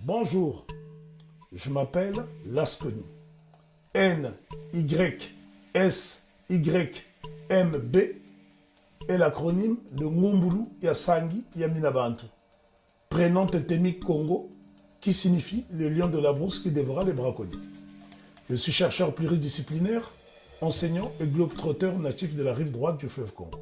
Bonjour, je m'appelle Lasconi. NYSYMB est l'acronyme de Ngumbulu Yasangi Yaminabantu, prénom totémique Congo qui signifie le lion de la brousse qui dévora les braconniers. Je suis chercheur pluridisciplinaire, enseignant et globe-trotteur natif de la rive droite du fleuve Congo.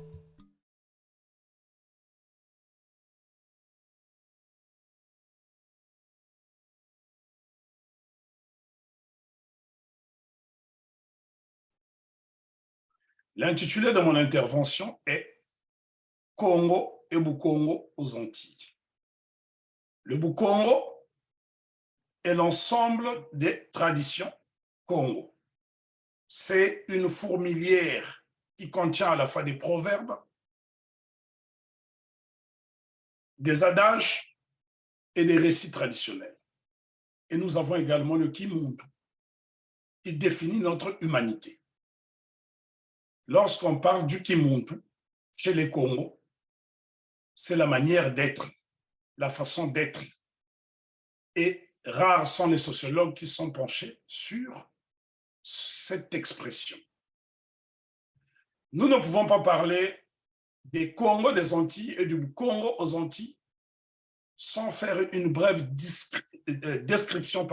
L'intitulé de mon intervention est Congo et Bukongo aux Antilles. Le Bukongo est l'ensemble des traditions Congo. C'est une fourmilière qui contient à la fois des proverbes, des adages et des récits traditionnels. Et nous avons également le Kimuntu, qui définit notre humanité. Lorsqu'on parle du Kimuntu, chez les Congos, c'est la manière d'être, la façon d'être. Et rares sont les sociologues qui sont penchés sur cette expression. Nous ne pouvons pas parler des Congo des Antilles et du Congo aux Antilles sans faire une brève description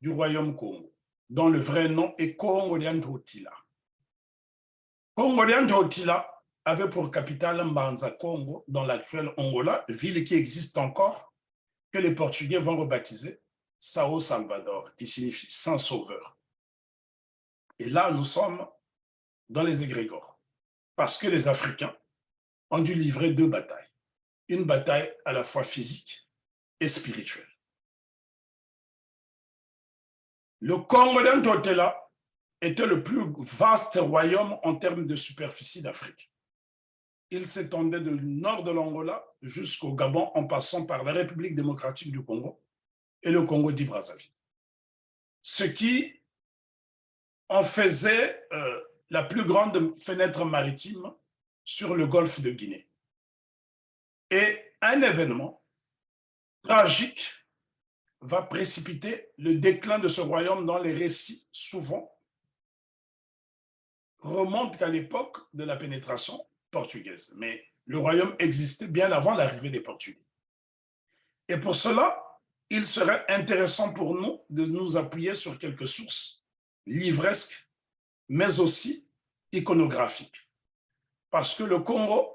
du royaume Congo, dont le vrai nom est Congolien Totila. Congolien Totila avait pour capitale Mbanza Congo, dans l'actuel Angola, ville qui existe encore, que les Portugais vont rebaptiser Sao Salvador, qui signifie Saint-Sauveur. Et là, nous sommes dans les égrégores, parce que les Africains ont dû livrer deux batailles. Une bataille à la fois physique et spirituelle. Le Congolien Totila était le plus vaste royaume en termes de superficie d'Afrique. Il s'étendait du nord de l'Angola jusqu'au Gabon en passant par la République démocratique du Congo et le Congo dit Brazzaville. Ce qui en faisait la plus grande fenêtre maritime sur le golfe de Guinée. Et un événement tragique va précipiter le déclin de ce royaume dont les récits souvent remontent à l'époque de la pénétration portugaise. Mais le royaume existait bien avant l'arrivée des Portugais. Et pour cela, il serait intéressant pour nous de nous appuyer sur quelques sources livresques, mais aussi iconographiques. Parce que le Congo,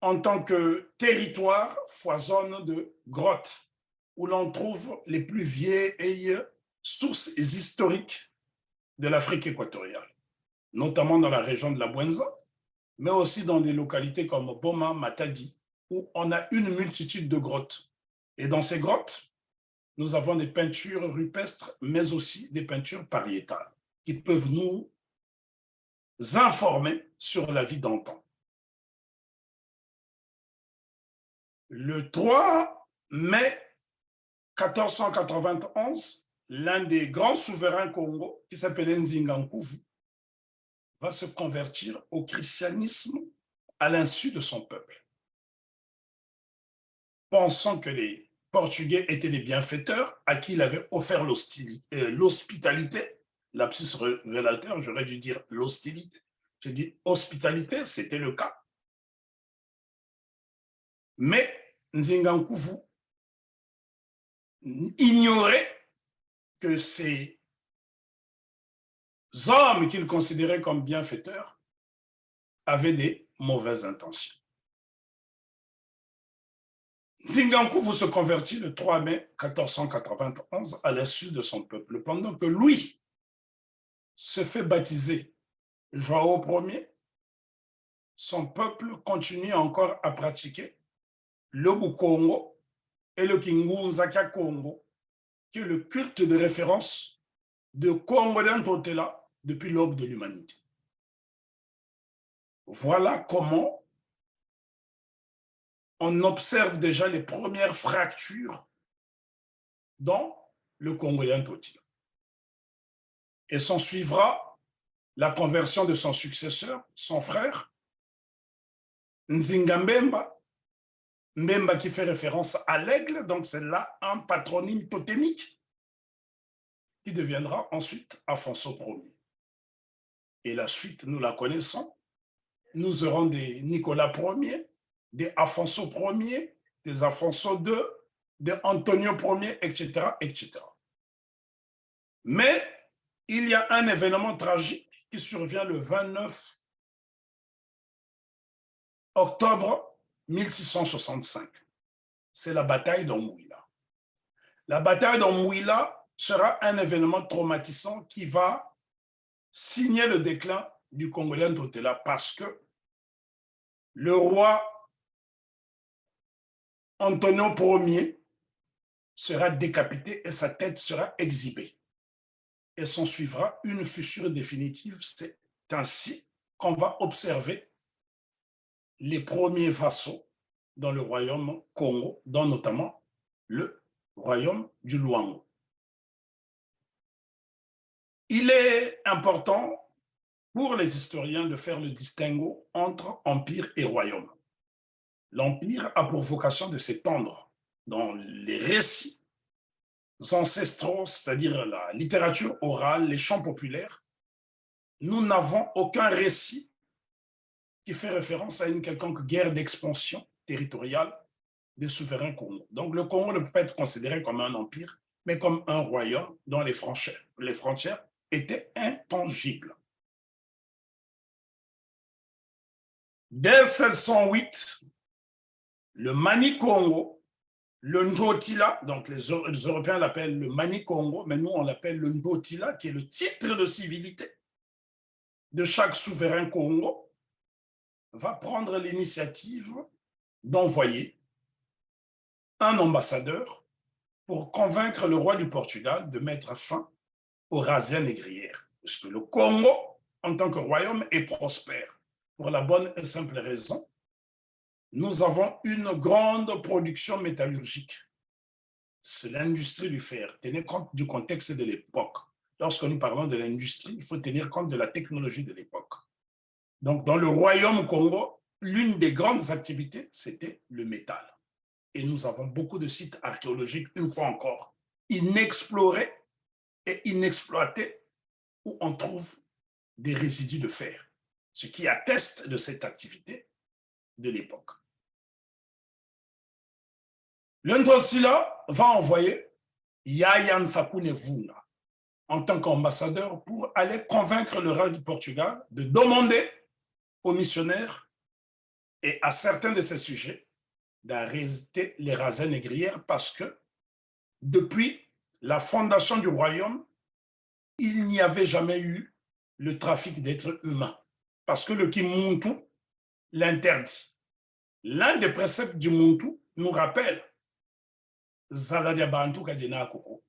en tant que territoire, foisonne de grottes où l'on trouve les plus vieilles sources historiques de l'Afrique équatoriale, notamment dans la région de la Bwenza, mais aussi dans des localités comme Boma, Matadi, où on a une multitude de grottes. Et dans ces grottes, nous avons des peintures rupestres, mais aussi des peintures pariétales, qui peuvent nous informer sur la vie d'antan. Le 3 mai 1491, l'un des grands souverains Congo, qui s'appelait Nzingankuvu, va se convertir au christianisme à l'insu de son peuple. Pensant que les Portugais étaient des bienfaiteurs à qui il avait offert l'hospitalité, lapsus révélateur, j'aurais dû dire l'hostilité, j'ai dit hospitalité, c'était le cas. Mais Nzingankuvu ignorait que ces hommes qu'il considérait comme bienfaiteurs avaient des mauvaises intentions. Nzingankuvu se convertit le 3 mai 1491 à l'insu de son peuple, pendant que lui se fait baptiser Joao Ier. Son peuple continue encore à pratiquer le Bukongo et le Kingunzaka Congo, qui est le culte de référence de Congolien Totila depuis l'aube de l'humanité. Voilà comment on observe déjà les premières fractures dans le Congolien Totila. Et s'en suivra la conversion de son successeur, son frère, Nzingambemba, Mbemba qui fait référence à l'aigle, donc c'est là un patronyme totémique qui deviendra ensuite Afonso Ier. Et la suite, nous la connaissons. Nous aurons des Nicolas Ier, des Afonso Ier, des Afonso II, des Antonio Ier, etc., etc. Mais il y a un événement tragique qui survient le 29 octobre 1665. C'est la bataille d'Ombouila. La bataille d'Ombouila sera un événement traumatisant qui va signer le déclin du Congolais Ntotela parce que le roi Antonio Ier sera décapité et sa tête sera exhibée. Et s'en suivra une fissure définitive. C'est ainsi qu'on va observer les premiers vassaux dans le royaume Congo, dont notamment le royaume du Luango. Il est important pour les historiens de faire le distinguo entre empire et royaume. L'empire a pour vocation de s'étendre dans les récits ancestraux, c'est-à-dire la littérature orale, les chants populaires. Nous n'avons aucun récit qui fait référence à une quelconque guerre d'expansion territoriale des souverains Congo. Donc le Congo ne peut pas être considéré comme un empire, mais comme un royaume dont les frontières étaient intangibles. Dès 1608, le Mani-Congo, le Ndotila, donc les Européens l'appellent le Mani-Congo, mais nous on l'appelle le Ndotila, qui est le titre de civilité de chaque souverain Congo, va prendre l'initiative d'envoyer un ambassadeur pour convaincre le roi du Portugal de mettre fin aux razzias négrières. Parce que le Congo, en tant que royaume, est prospère. Pour la bonne et simple raison, nous avons une grande production métallurgique. C'est l'industrie du fer. Tenez compte du contexte de l'époque. Lorsque nous parlons de l'industrie, il faut tenir compte de la technologie de l'époque. Donc, dans le royaume Congo, l'une des grandes activités, c'était le métal. Et nous avons beaucoup de sites archéologiques, une fois encore, inexplorés et inexploités, où on trouve des résidus de fer, ce qui atteste de cette activité de l'époque. Le Ntotsila va envoyer Yaya Nsakune Vunga en tant qu'ambassadeur pour aller convaincre le roi du Portugal de demander aux missionnaires et à certains de ces sujets d'arrêter les razzias négrières parce que depuis la fondation du royaume, il n'y avait jamais eu le trafic d'êtres humains parce que le Kimuntu l'interdit. L'un des préceptes du Muntu nous rappelle Zaladia Bantu Kadena Koko,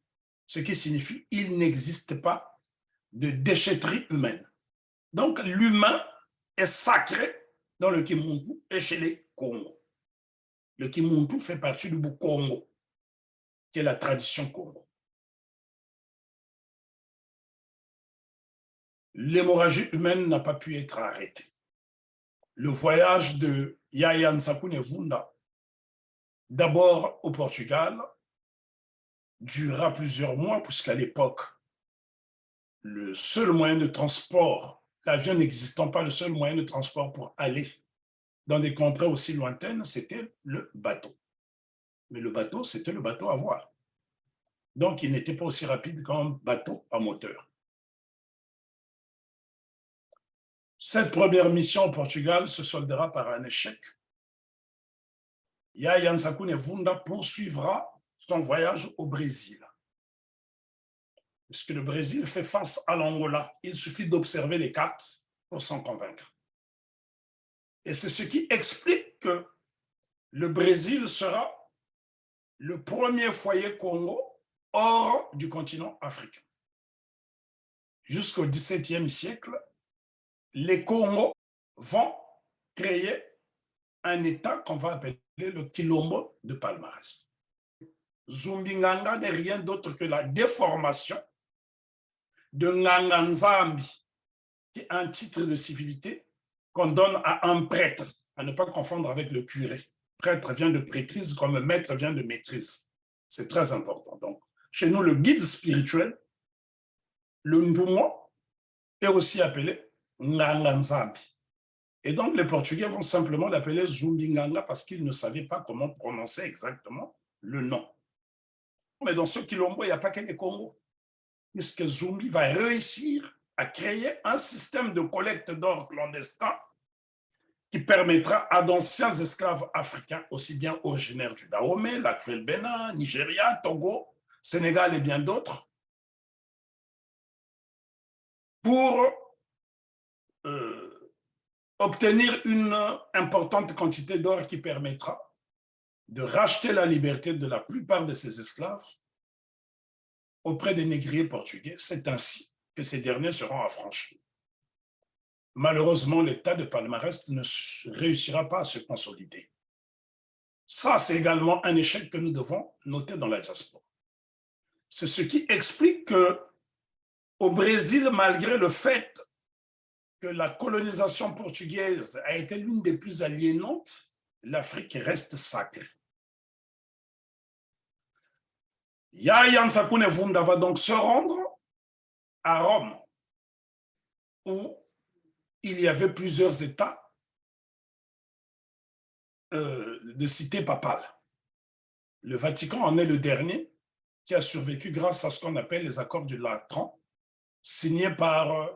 ce qui signifie il n'existe pas de déchetterie humaine. Donc l'humain est sacré dans le Kimuntu et chez les Congo. Le Kimuntu fait partie du Congo, qui est la tradition Congo. L'hémorragie humaine n'a pas pu être arrêtée. Le voyage de Yaya Nsakune Vunda, d'abord au Portugal, durera plusieurs mois, puisqu'à l'époque, le seul moyen de transport, l'avion n'existant pas, le seul moyen de transport pour aller dans des contrées aussi lointaines, c'était le bateau. Mais le bateau, c'était le bateau à voile. Donc, il n'était pas aussi rapide qu'un bateau à moteur. Cette première mission au Portugal se soldera par un échec. Yaya Nsakune Vunda poursuivra son voyage au Brésil. Puisque le Brésil fait face à l'Angola, il suffit d'observer les cartes pour s'en convaincre. Et c'est ce qui explique que le Brésil sera le premier foyer Congo hors du continent africain. Jusqu'au XVIIe siècle, les Congos vont créer un État qu'on va appeler le Quilombo de Palmarès. Zumbinganga n'est rien d'autre que la déformation de Nganganzambi, qui est un titre de civilité qu'on donne à un prêtre, à ne pas confondre avec le curé. prêtre vient de prêtrise comme maître vient de maîtrise. C'est très important. Donc, chez nous, le guide spirituel, le Ndumo, est aussi appelé Nganga Nzambi. Et donc, les Portugais vont simplement l'appeler Zumbi Nganga parce qu'ils ne savaient pas comment prononcer exactement le nom. Mais dans ce Quilombo, il n'y a pas que les Congo. Puisque Zumbi va réussir à créer un système de collecte d'or clandestin qui permettra à d'anciens esclaves africains, aussi bien originaires du Dahomey, l'actuel Bénin, Nigeria, Togo, Sénégal et bien d'autres, pour obtenir une importante quantité d'or qui permettra de racheter la liberté de la plupart de ces esclaves auprès des négriers portugais. C'est ainsi que ces derniers seront affranchis. Malheureusement, l'État de Palmarès ne réussira pas à se consolider. Ça, c'est également un échec que nous devons noter dans la diaspora. C'est ce qui explique qu'au Brésil, malgré le fait que la colonisation portugaise a été l'une des plus aliénantes, l'Afrique reste sacrée. Yaya Nsakoune Vunda va donc se rendre à Rome, où il y avait plusieurs États de cité papale. Le Vatican en est le dernier qui a survécu grâce à ce qu'on appelle les accords du Latran, signés par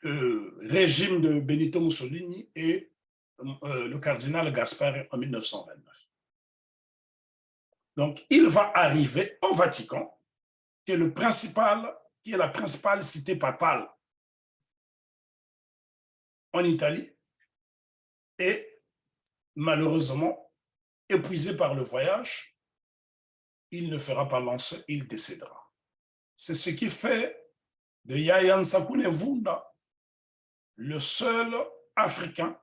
le régime de Benito Mussolini et le cardinal Gaspard en 1929. Donc, il va arriver au Vatican, qui est la principale cité papale en Italie, et malheureusement, épuisé par le voyage, il ne fera pas long feu, il décédera. C'est ce qui fait de Yaya Nsakoune Vunda le seul Africain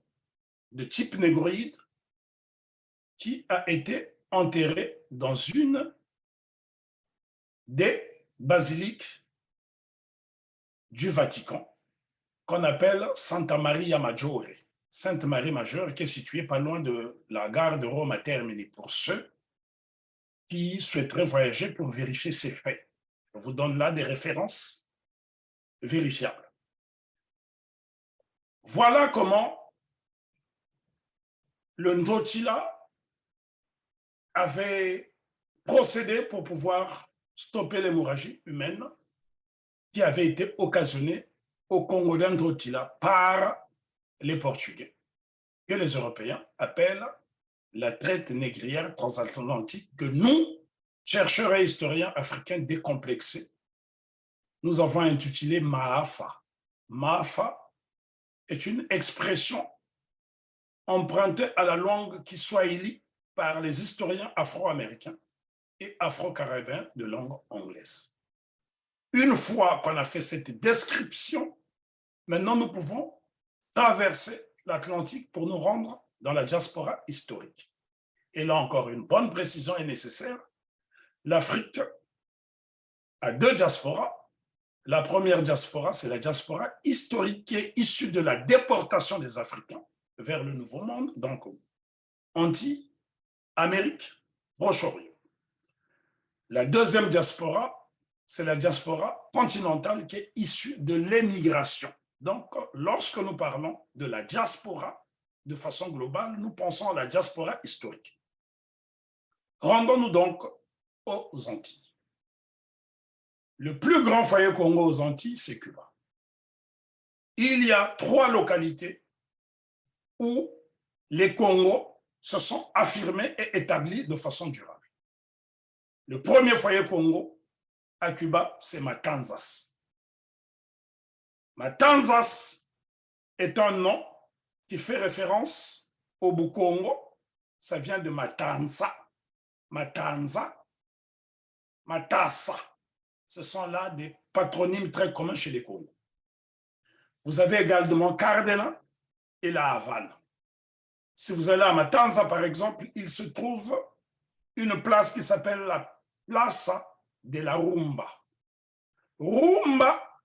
de type négroïde qui a été enterré dans une des basiliques du Vatican qu'on appelle Santa Maria Maggiore, Sainte Marie Majeure, qui est située pas loin de la gare de Rome à Termini, pour ceux qui souhaiteraient voyager pour vérifier ces faits. Je vous donne là des références vérifiables. Voilà comment le Ndotila avait procédé pour pouvoir stopper l'hémorragie humaine qui avait été occasionnée au Congo d'Ndotila par les Portugais, que les Européens appellent la traite négrière transatlantique, que nous, chercheurs et historiens africains décomplexés, nous avons intitulé Maafa. Maafa est une expression empruntée à la langue kiswahili par les historiens afro-américains et afro-caribéens de langue anglaise. Une fois qu'on a fait cette description, maintenant nous pouvons traverser l'Atlantique pour nous rendre dans la diaspora historique. Et là encore, une bonne précision est nécessaire. L'Afrique a deux diasporas. La première diaspora, c'est la diaspora historique qui est issue de la déportation des Africains vers le Nouveau Monde, donc Antilles, Amérique, Proche-Orient. La deuxième diaspora, c'est la diaspora continentale qui est issue de l'émigration. Donc, lorsque nous parlons de la diaspora, de façon globale, nous pensons à la diaspora historique. Rendons-nous donc aux Antilles. Le plus grand foyer Congo aux Antilles, c'est Cuba. Il y a 3 localités où les Congos se sont affirmés et établis de façon durable. Le premier foyer Congo à Cuba, c'est Matanzas. Matanzas est un nom qui fait référence au Bukongo. Ça vient de Matanza, Matanza, Matassa. Ce sont là des patronymes très communs chez les Congos. Vous avez également Cardena et la Havane. Si vous allez à Matanza, par exemple, il se trouve une place qui s'appelle la Plaza de la Rumba. Rumba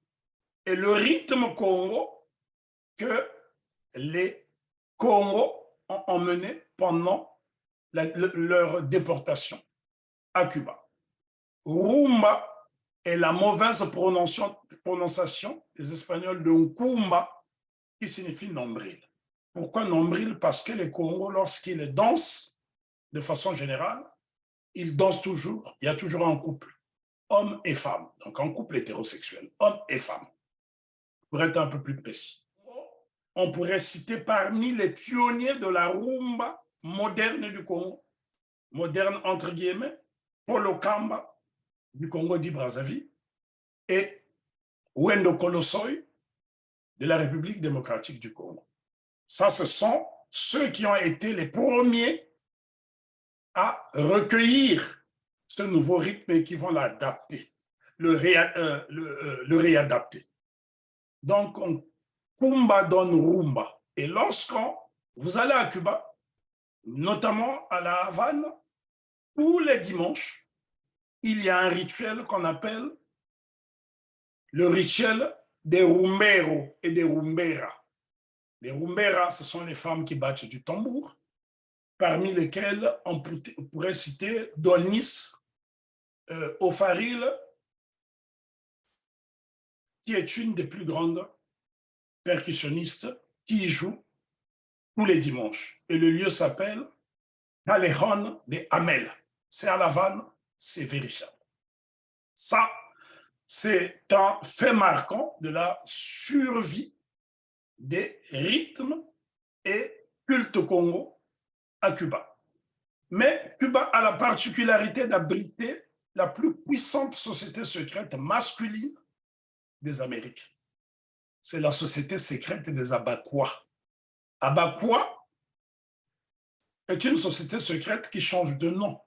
est le rythme Congo que les Congos ont emmené pendant leur déportation à Cuba. Rumba est la mauvaise prononciation des Espagnols de Nkumba, qui signifie nombril. Pourquoi nombril? Parce que les Congos, lorsqu'ils dansent, de façon générale, ils dansent toujours, il y a toujours un couple, homme et femme, donc un couple hétérosexuel, homme et femme, pour être un peu plus précis. On pourrait citer parmi les pionniers de la rumba moderne du Congo, moderne entre guillemets, Polo Kamba du Congo dit Brazzaville et Wendo Kolosoy de la République démocratique du Congo. Ça, ce sont ceux qui ont été les premiers à recueillir ce nouveau rythme et qui vont l'adapter, le réadapter. Donc, Kumba donne rumba. Et lorsqu'on vous allez à Cuba, notamment à la Havane, tous les dimanches, il y a un rituel qu'on appelle le rituel des rumberos et des rumberas. Les rumberas, ce sont les femmes qui battent du tambour, parmi lesquelles on pourrait citer Dolnis Ofaril, qui est une des plus grandes percussionnistes qui joue tous les dimanches. Et le lieu s'appelle Callejón de Amel. C'est à La Havane, c'est vérifiable. Ça, c'est un fait marquant de la survie des rythmes et cultes Congo à Cuba. Mais Cuba a la particularité d'abriter la plus puissante société secrète masculine des Amériques. C'est la société secrète des Abaquois. Abaquois est une société secrète qui change de nom,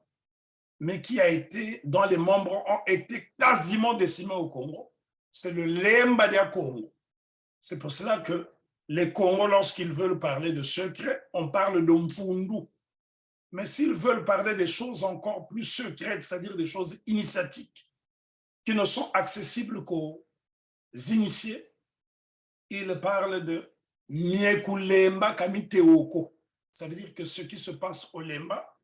mais qui a été, dont les membres ont été quasiment décimés au Congo. C'est le Lemba dia Congo. C'est pour cela que les Congos, lorsqu'ils veulent parler de secret, on parle de Mfundu. Mais s'ils veulent parler des choses encore plus secrètes, c'est-à-dire des choses initiatiques, qui ne sont accessibles qu'aux initiés, ils parlent de Mieku-Lemba Kamiteoko. Ça veut dire que ce qui se passe au Lemba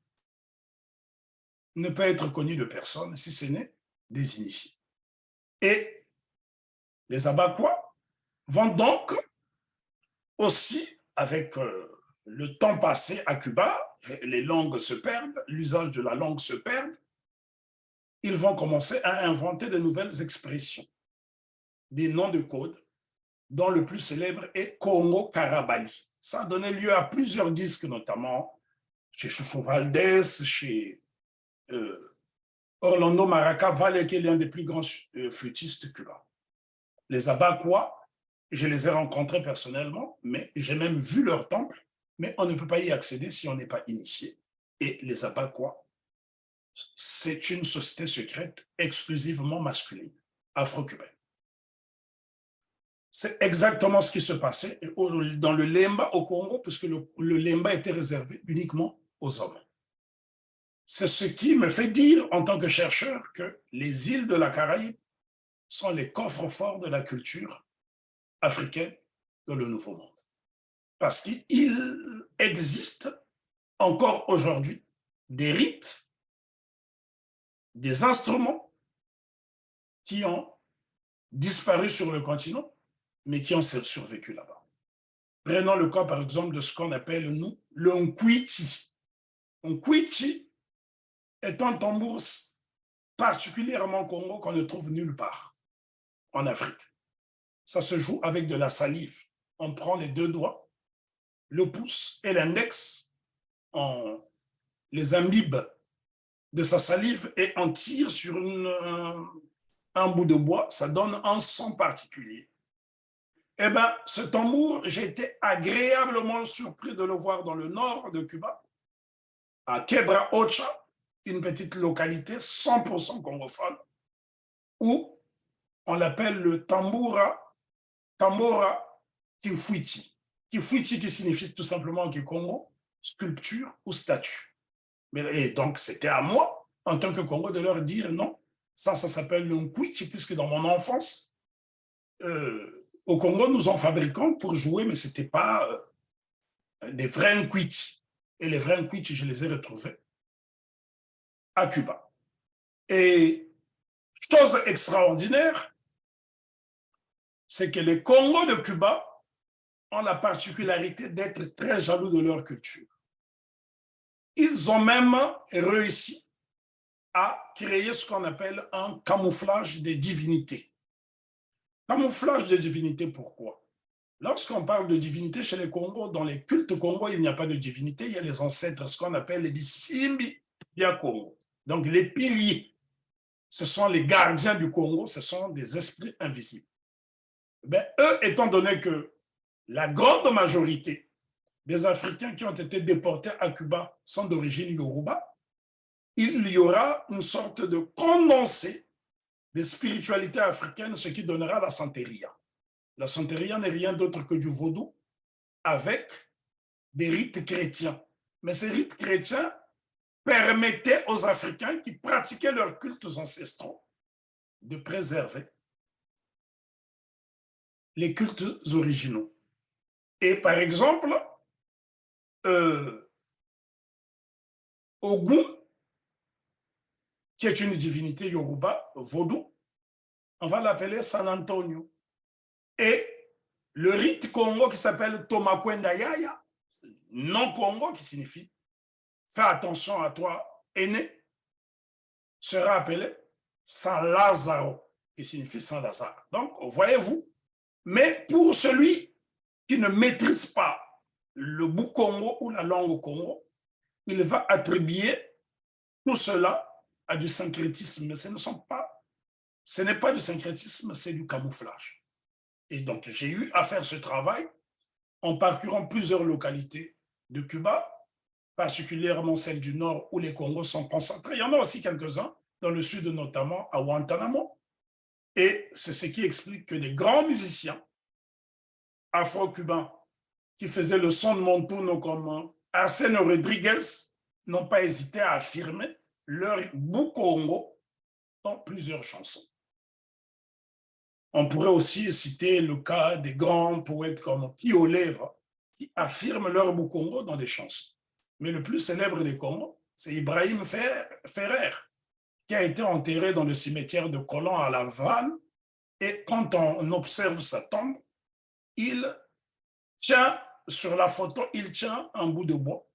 ne peut être connu de personne si ce n'est des initiés. Et les Abaquois vont donc aussi, avec le temps passé à Cuba, les langues se perdent, l'usage de la langue se perd, ils vont commencer à inventer de nouvelles expressions, des noms de code, dont le plus célèbre est Congo Karabali. Ça a donné lieu à plusieurs disques, notamment chez Chouchou Valdés, chez Orlando Maraca Valle, qui est l'un des plus grands flûtistes cubains. Les Abaquois, je les ai rencontrés personnellement, mais j'ai même vu leur temple, mais on ne peut pas y accéder si on n'est pas initié. Et les Abaquois, c'est une société secrète exclusivement masculine, afro-cubaine. C'est exactement ce qui se passait dans le Lemba au Congo, puisque le Lemba était réservé uniquement aux hommes. C'est ce qui me fait dire, en tant que chercheur, que les îles de la Caraïbe sont les coffres-forts de la culture africaine dans le Nouveau Monde. Parce qu'il existe encore aujourd'hui des rites, des instruments qui ont disparu sur le continent, mais qui ont survécu là-bas. Prenons le cas, par exemple, de ce qu'on appelle, nous, le nkwiti. Nkwiti est un tambour particulièrement au Congo qu'on ne trouve nulle part en Afrique. Ça se joue avec de la salive. On prend les deux doigts, le pouce et l'index, on les imbibe de sa salive et on tire sur un bout de bois, ça donne un son particulier. Eh bien, ce tambour, j'ai été agréablement surpris de le voir dans le nord de Cuba, à Quebra Ocha, une petite localité 100% congophone, où on l'appelle le tambora Kifuiti. Kifuiti qui signifie tout simplement en Kikongo, sculpture ou statue. Et donc, c'était à moi, en tant que Congo, de leur dire non, ça s'appelle le Nkwiti, puisque dans mon enfance, au Congo, nous en fabriquons pour jouer, mais ce n'était pas des vrais Nkwiti. Et les vrais Nkwichi, je les ai retrouvés à Cuba. Et chose extraordinaire, c'est que les Congos de Cuba ont la particularité d'être très jaloux de leur culture. Ils ont même réussi à créer ce qu'on appelle un camouflage des divinités. Camouflage des divinités, pourquoi? Lorsqu'on parle de divinité chez les Congos, dans les cultes Congo, il n'y a pas de divinité, il y a les ancêtres, ce qu'on appelle les Bisimbi Bia Congo. Donc les piliers, ce sont les gardiens du Congo, ce sont des esprits invisibles. Ben, eux, étant donné que la grande majorité des Africains qui ont été déportés à Cuba sont d'origine Yoruba, il y aura une sorte de condensé des spiritualités africaines, ce qui donnera la santeria. La santeria n'est rien d'autre que du vaudou avec des rites chrétiens. Mais ces rites chrétiens permettaient aux Africains qui pratiquaient leurs cultes ancestraux de préserver les cultes originaux. Et par exemple, Ogun, qui est une divinité yoruba, vaudou, on va l'appeler San Antonio. Et le rite Congo qui s'appelle Tomakwenda Yaya, non Congo qui signifie fais attention à toi, aîné, sera appelé San Lazaro, qui signifie Saint Lazare. Donc, voyez-vous, mais pour celui qui ne maîtrise pas le bout Congo ou la langue Congo, il va attribuer tout cela à du syncrétisme. Mais ce n'est pas du syncrétisme, c'est du camouflage. Et donc, j'ai eu à faire ce travail en parcourant plusieurs localités de Cuba, particulièrement celles du nord où les Congos sont concentrés. Il y en a aussi quelques-uns dans le sud, notamment à Guantanamo. Et c'est ce qui explique que des grands musiciens afro-cubains qui faisaient le son de Montuno comme Arsène Rodriguez n'ont pas hésité à affirmer leur bout Congo dans plusieurs chansons. On pourrait aussi citer le cas des grands poètes comme Kio Lèvre qui affirment leur bout Congo dans des chansons. Mais le plus célèbre des Congos, c'est Ibrahim Ferrer, qui a été enterré dans le cimetière de Colón à La Havane. Et quand on observe sa tombe, il tient, sur la photo, il tient un bout de bois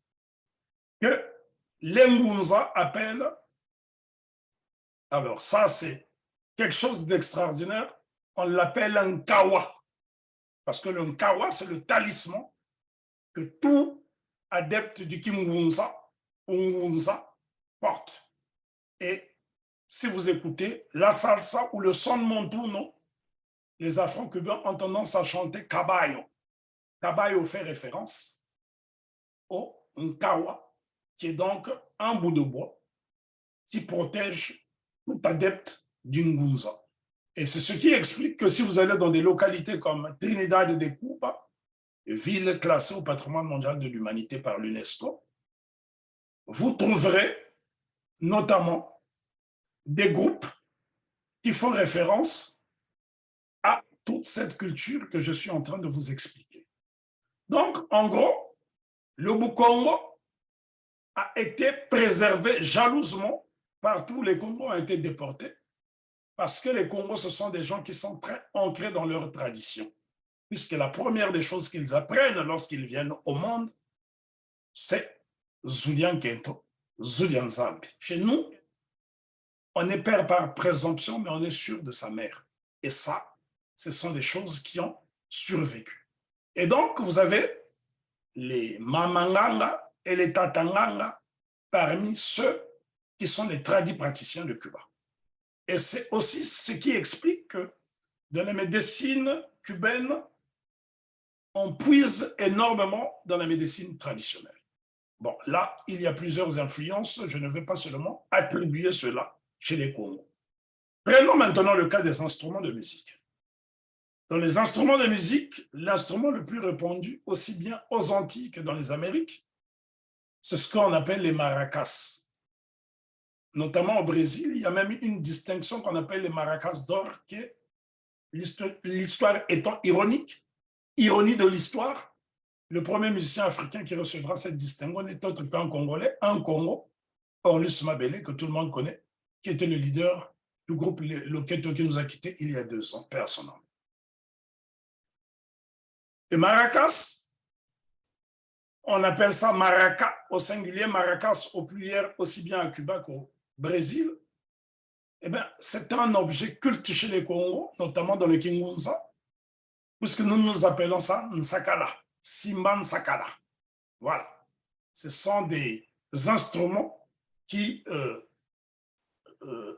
que les Ngunza appellent, alors ça c'est quelque chose d'extraordinaire, on l'appelle un kawa, parce que le kawa c'est le talisman que tout adepte du Kingunza porte. Et si vous écoutez la salsa ou le son de Montuno, les Afro-Cubains ont tendance à chanter Caballo. Caballo fait référence au Nkawa, qui est donc un bout de bois qui protège tout adepte d'Ingunza. Et c'est ce qui explique que si vous allez dans des localités comme Trinidad de Cuba, ville classée au patrimoine mondial de l'humanité par l'UNESCO, vous trouverez notamment des groupes qui font référence à toute cette culture que je suis en train de vous expliquer. Donc, en gros, le Bukongo a été préservé jalousement par tous les Congos ont été déportés parce que les Congos, ce sont des gens qui sont très ancrés dans leur tradition. Puisque la première des choses qu'ils apprennent lorsqu'ils viennent au monde, c'est Zulian Kento, Zulian Zambi. Chez nous, on est père par présomption, mais on est sûr de sa mère. Et ça, ce sont des choses qui ont survécu. Et donc, vous avez les Mamanganga et les Tatanganga parmi ceux qui sont les tradis praticiens de Cuba. Et c'est aussi ce qui explique que dans la médecine cubaine, on puise énormément dans la médecine traditionnelle. Bon, là, il y a plusieurs influences. Je ne vais pas seulement attribuer cela chez les Congos. Prenons maintenant le cas des instruments de musique. Dans les instruments de musique, l'instrument le plus répandu, aussi bien aux Antilles que dans les Amériques, c'est ce qu'on appelle les maracas. Notamment au Brésil, il y a même une distinction qu'on appelle les maracas d'or, qui est l'histoire étant ironique, ironie de l'histoire, Le premier musicien africain qui recevra cette distinction n'est autre qu'un Congolais, un Congo, Orlus Mabele, que tout le monde connaît, qui était le leader du groupe Loketo qui nous a quittés il y a 2 ans, paix à son nom. Et Maracas, on appelle ça maraca au singulier, maracas au pluriel, aussi bien à Cuba qu'au Brésil. Eh bien, c'est un objet culte chez les Congos, notamment dans le Kingunza, puisque nous appelons ça Nsakala, Simba Nsakala. Voilà. Ce sont des instruments qui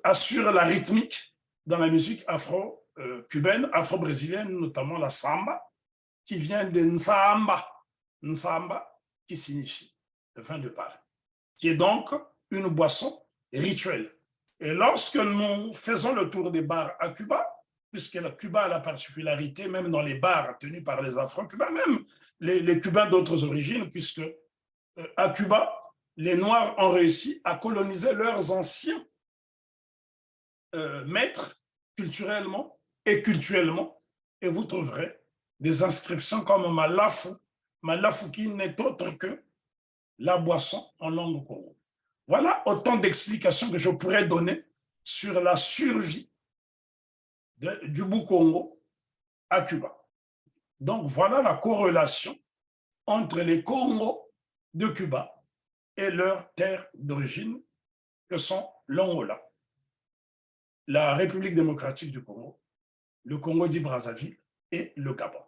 assurent la rythmique dans la musique afro-cubaine, afro-brésilienne, notamment la samba, qui vient de Nsamba. Nsamba, qui signifie le vin de Pâle, qui est donc une boisson rituelle. Et lorsque nous faisons le tour des bars à Cuba, puisque la Cuba a la particularité, même dans les bars tenus par les Afro-Cubains, même les Cubains d'autres origines, puisque à Cuba, les Noirs ont réussi à coloniser leurs anciens maîtres culturellement et culturellement, et vous trouverez des inscriptions comme Malafu, Malafu qui n'est autre que la boisson en langue congo. Voilà autant d'explications que je pourrais donner sur la survie du Bou-Congo à Cuba. Donc voilà la corrélation entre les Congos de Cuba et leurs terres d'origine que sont l'Angola, la République démocratique du Congo, le Congo dit Brazzaville et le Gabon.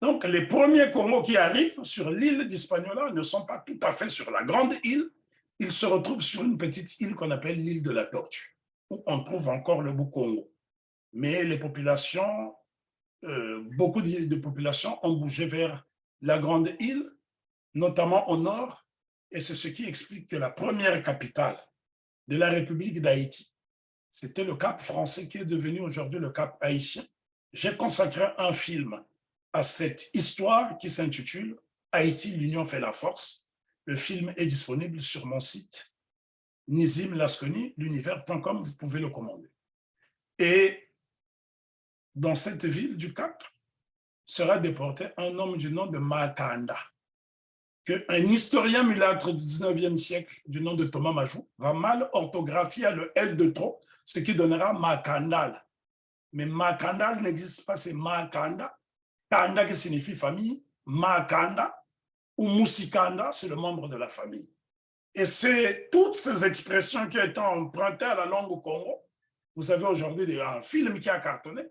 Donc les premiers Congos qui arrivent sur l'île d'Hispaniola ne sont pas tout à fait sur la grande île, ils se retrouvent sur une petite île qu'on appelle l'île de la Tortue, où on trouve encore le Bou-Congo. Mais les populations, beaucoup de populations ont bougé vers la grande île, notamment au nord, et c'est ce qui explique que la première capitale de la République d'Haïti, c'était le Cap français qui est devenu aujourd'hui le Cap haïtien. J'ai consacré un film à cette histoire qui s'intitule « Haïti, l'union fait la force ». Le film est disponible sur mon site Nizim Lasconi, l'univers.com, vous pouvez le commander. Et dans cette ville du Cap sera déporté un homme du nom de Makanda, qu'un historien mulâtre du 19e siècle du nom de Thomas Majou va mal orthographier le L de trop, ce qui donnera Makandal. Mais Makandal n'existe pas, c'est Makanda. Kanda qui signifie famille, Makanda ou Musikanda, c'est le membre de la famille. Et c'est toutes ces expressions qui ont été empruntées à la langue au Congo. Vous avez aujourd'hui un film qui a cartonné,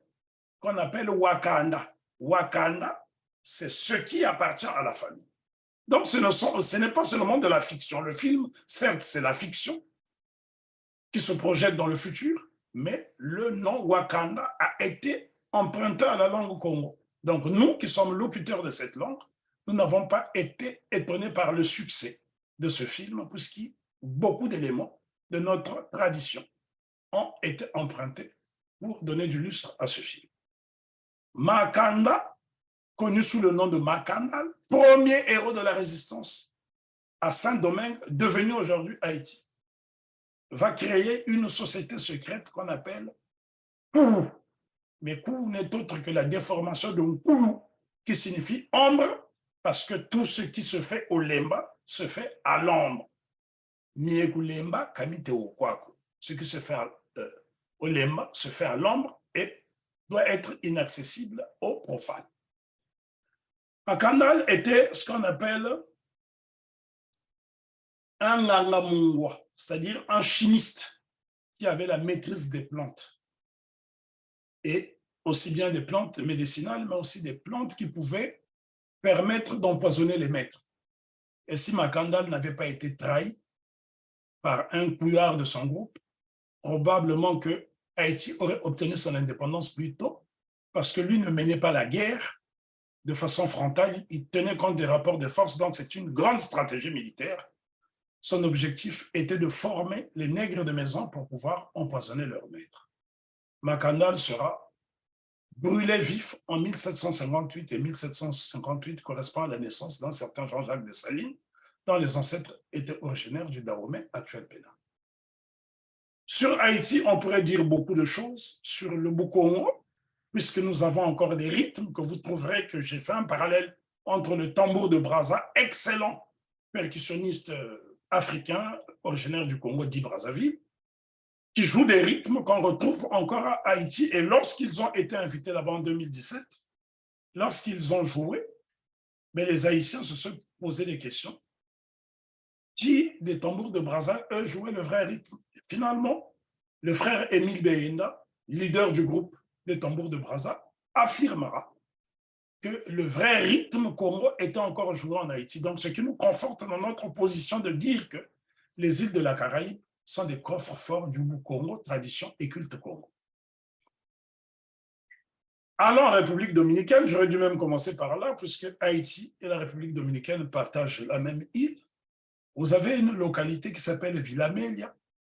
qu'on appelle Wakanda. Wakanda, c'est ce qui appartient à la famille. Donc ce n'est pas seulement de la fiction. Le film, certes, c'est la fiction qui se projette dans le futur, mais le nom Wakanda a été emprunté à la langue Congo. Donc nous qui sommes locuteurs de cette langue, nous n'avons pas été étonnés par le succès de ce film, puisque beaucoup d'éléments de notre tradition ont été empruntés pour donner du lustre à ce film. Makanda, connu sous le nom de Makandal, premier héros de la résistance à Saint-Domingue, devenu aujourd'hui Haïti, va créer une société secrète qu'on appelle Koulou. Mais Koulou n'est autre que la déformation d'un Koulou, qui signifie ombre, parce que tout ce qui se fait au Lemba se fait à l'ombre. Miegu Lemba, Kamite Okwaku. Ce qui se fait au Lemba se fait à l'ombre et doit être inaccessible aux profanes. Makandal était ce qu'on appelle un Ngangamungwa, c'est-à-dire un chimiste qui avait la maîtrise des plantes. Et aussi bien des plantes médicinales, mais aussi des plantes qui pouvaient permettre d'empoisonner les maîtres. Et si Makandal n'avait pas été trahi par un couillard de son groupe, probablement que Haïti aurait obtenu son indépendance plus tôt, parce que lui ne menait pas la guerre de façon frontale, il tenait compte des rapports de force, donc c'est une grande stratégie militaire. Son objectif était de former les nègres de maison pour pouvoir empoisonner leurs maîtres. Makandal sera brûlé vif en 1758 et 1758 correspond à la naissance d'un certain Jean-Jacques Dessalines, dont les ancêtres étaient originaires du Dahomey, actuel Bénin. Sur Haïti, on pourrait dire beaucoup de choses sur le Bou-Congo, puisque nous avons encore des rythmes que vous trouverez que j'ai fait un parallèle entre le tambour de Brazza, excellent percussionniste africain, originaire du Congo, dit Brazzaville, qui joue des rythmes qu'on retrouve encore à Haïti. Et lorsqu'ils ont été invités là-bas en 2017, lorsqu'ils ont joué, mais les Haïtiens se sont posé des questions. Qui des tambours de Brazza, eux, jouaient le vrai rythme? Finalement, le frère Émile Beyenda, leader du groupe des tambours de Brazza, affirmera que le vrai rythme Congo était encore joué en Haïti. Donc, ce qui nous conforte dans notre position de dire que les îles de la Caraïbe sont des coffres forts du Congo, tradition et culte Congo. Allons en République dominicaine, j'aurais dû même commencer par là, puisque Haïti et la République dominicaine partagent la même île. Vous avez une localité qui s'appelle Villa Melia,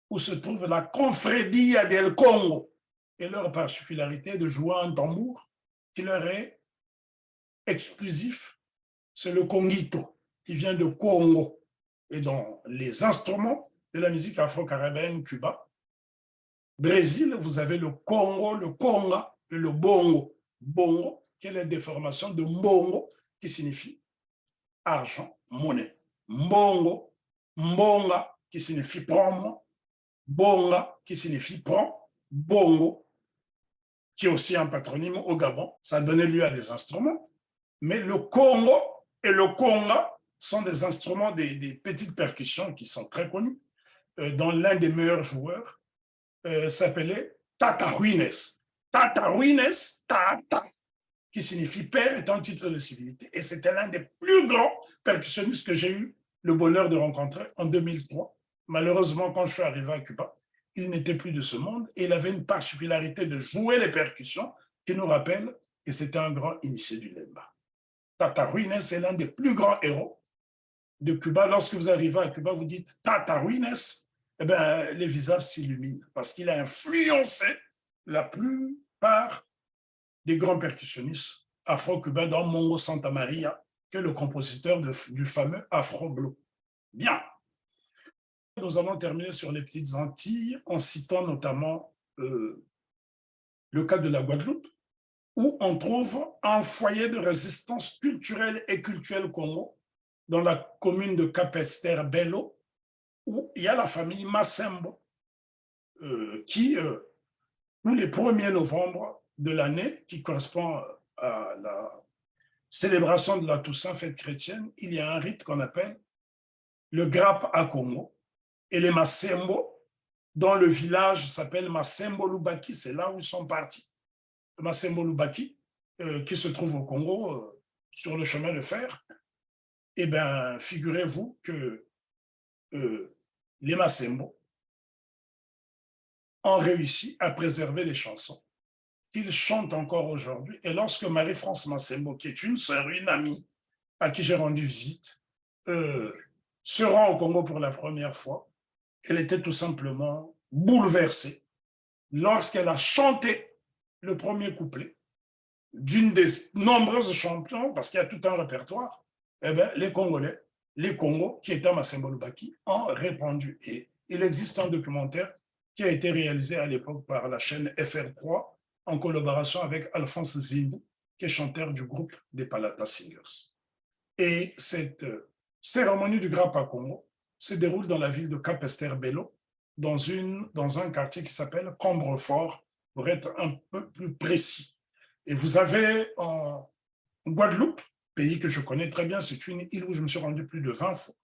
où se trouve la Confredia del Congo. Et leur particularité de jouer un tambour qui leur est exclusif, c'est le congito, qui vient de Congo. Et dans les instruments de la musique afro-caribéenne, Cuba, Brésil, vous avez le Congo, le conga et le bongo. Bongo, qui est la déformation de mbongo, qui signifie argent, monnaie. Mbongo, mbonga, qui signifie prends-moi. Bonga, qui signifie prends. Bongo, qui est aussi un patronyme au Gabon. Ça donnait lieu à des instruments. Mais le Congo et le conga sont des instruments, des petites percussions qui sont très connues, dont l'un des meilleurs joueurs s'appelait Tatahuines. Tatahuines, Tata, qui signifie père, est un titre de civilité. Et c'était l'un des plus grands percussionnistes que j'ai eu le bonheur de rencontrer en 2003. Malheureusement, quand je suis arrivé à Cuba, il n'était plus de ce monde et il avait une particularité de jouer les percussions qui nous rappelle que c'était un grand initié du lemba. Tatahuines est l'un des plus grands héros de Cuba. Lorsque vous arrivez à Cuba, vous dites Tatahuines, eh bien, les visages s'illuminent parce qu'il a influencé la plupart des grands percussionnistes afro-cubains, dont Mongo Santa Maria, qui est le compositeur du fameux Afro Blue. Bien. Nous allons terminer sur les petites Antilles en citant notamment le cas de la Guadeloupe, où on trouve un foyer de résistance culturelle et culturelle Congo, dans la commune de Capesterre-Bello, où il y a la famille Massembo, qui, tous les 1er novembre de l'année, qui correspond à la célébration de la Toussaint, fête chrétienne, il y a un rite qu'on appelle le grappe à Congo. Et les Massembo, dont le village s'appelle Massembo-Lubaki, c'est là où ils sont partis. Massembo-Lubaki, qui se trouve au Congo, sur le chemin de fer. Eh bien, figurez-vous que les Massembo ont réussi à préserver les chansons qu'ils chantent encore aujourd'hui. Et lorsque Marie-France Massembo, qui est une sœur, une amie, à qui j'ai rendu visite, se rend au Congo pour la première fois, elle était tout simplement bouleversée lorsqu'elle a chanté le premier couplet d'une des nombreuses chansons, parce qu'il y a tout un répertoire. Eh bien, les Congolais, les Congos, qui étaient à Massembo Lubaki, ont répondu. Et il existe un documentaire qui a été réalisé à l'époque par la chaîne FR3 en collaboration avec Alphonse Zimbu, qui est chanteur du groupe des Palata Singers. Et cette cérémonie du Grappe à Congo se déroule dans la ville de Capesterre-Bello, dans un quartier qui s'appelle Combrefort, pour être un peu plus précis. Et vous avez en Guadeloupe, pays que je connais très bien, c'est une île où je me suis rendu plus de 20 fois,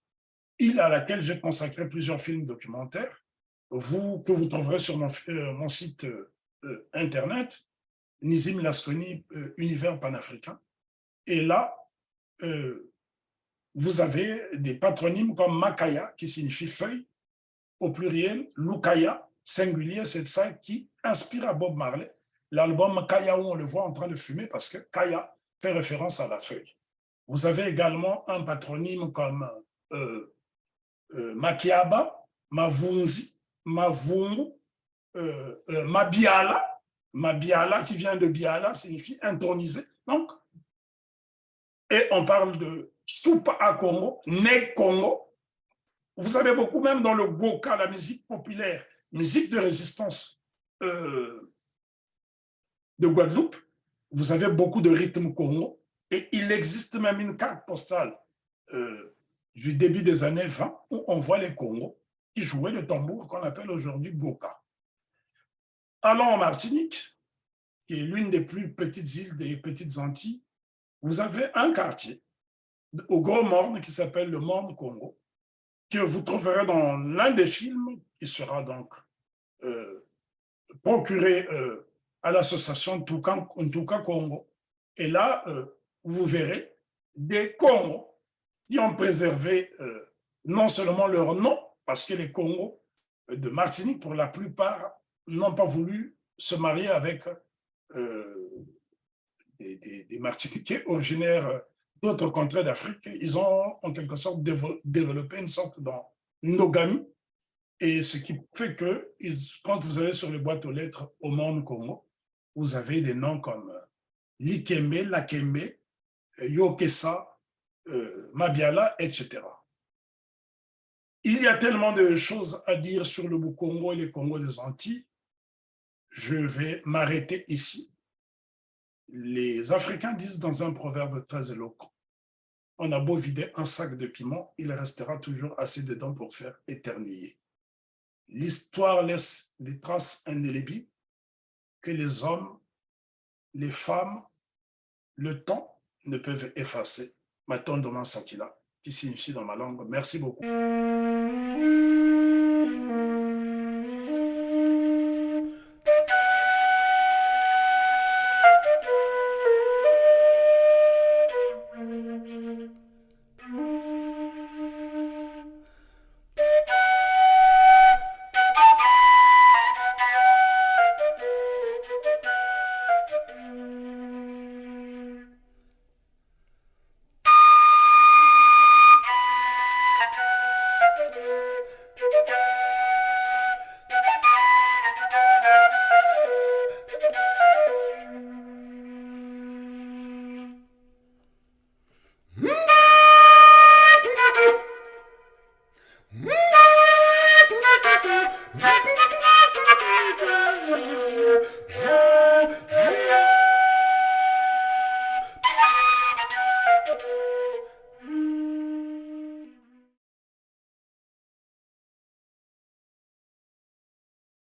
île à laquelle j'ai consacré plusieurs films documentaires, que vous trouverez sur mon site internet, Nizim Lasconi, Univers panafricain. Et là, vous avez des patronymes comme Makaya, qui signifie feuille, au pluriel, Lukaya, singulier, c'est ça qui inspire à Bob Marley. L'album Kaya, où on le voit en train de fumer, parce que Kaya fait référence à la feuille. Vous avez également un patronyme comme Makiaba, Mavunzi, Mavungu, Mabiala. Mabiala, qui vient de Biala, signifie intronisé. Donc, et on parle de soupe à Congo, Nek Congo. Vous avez beaucoup, même dans le Goka, la musique populaire, musique de résistance de Guadeloupe, vous avez beaucoup de rythmes Congo. Et il existe même une carte postale du début des années 20 où on voit les Congos qui jouaient le tambour qu'on appelle aujourd'hui Goka. Allons en Martinique, qui est l'une des plus petites îles des Petites Antilles, vous avez un quartier au Gros Morne qui s'appelle le Morne Congo, que vous trouverez dans l'un des films qui sera donc euh, procuré à l'association Ntuka Congo. Et là, vous verrez des Congos qui ont préservé non seulement leur nom, parce que les Congos de Martinique, pour la plupart, n'ont pas voulu se marier avec euh, des Martiniquais originaires d'autres contrées d'Afrique. Ils ont en quelque sorte développé une sorte d'endogamie. Et ce qui fait que quand vous allez sur les boîtes aux lettres au monde Congo, vous avez des noms comme Likembe, Lakembe, Yokesa, Mabiala, etc. Il y a tellement de choses à dire sur le Congo et les Congos des Antilles. Je vais m'arrêter ici. Les Africains disent dans un proverbe très éloquent, on a beau vider un sac de piment, il restera toujours assez dedans pour faire éternuer. L'histoire laisse des traces indélébiles que les hommes, les femmes, le temps ne peuvent effacer. Matondo Mansakila, qui signifie dans ma langue, merci beaucoup.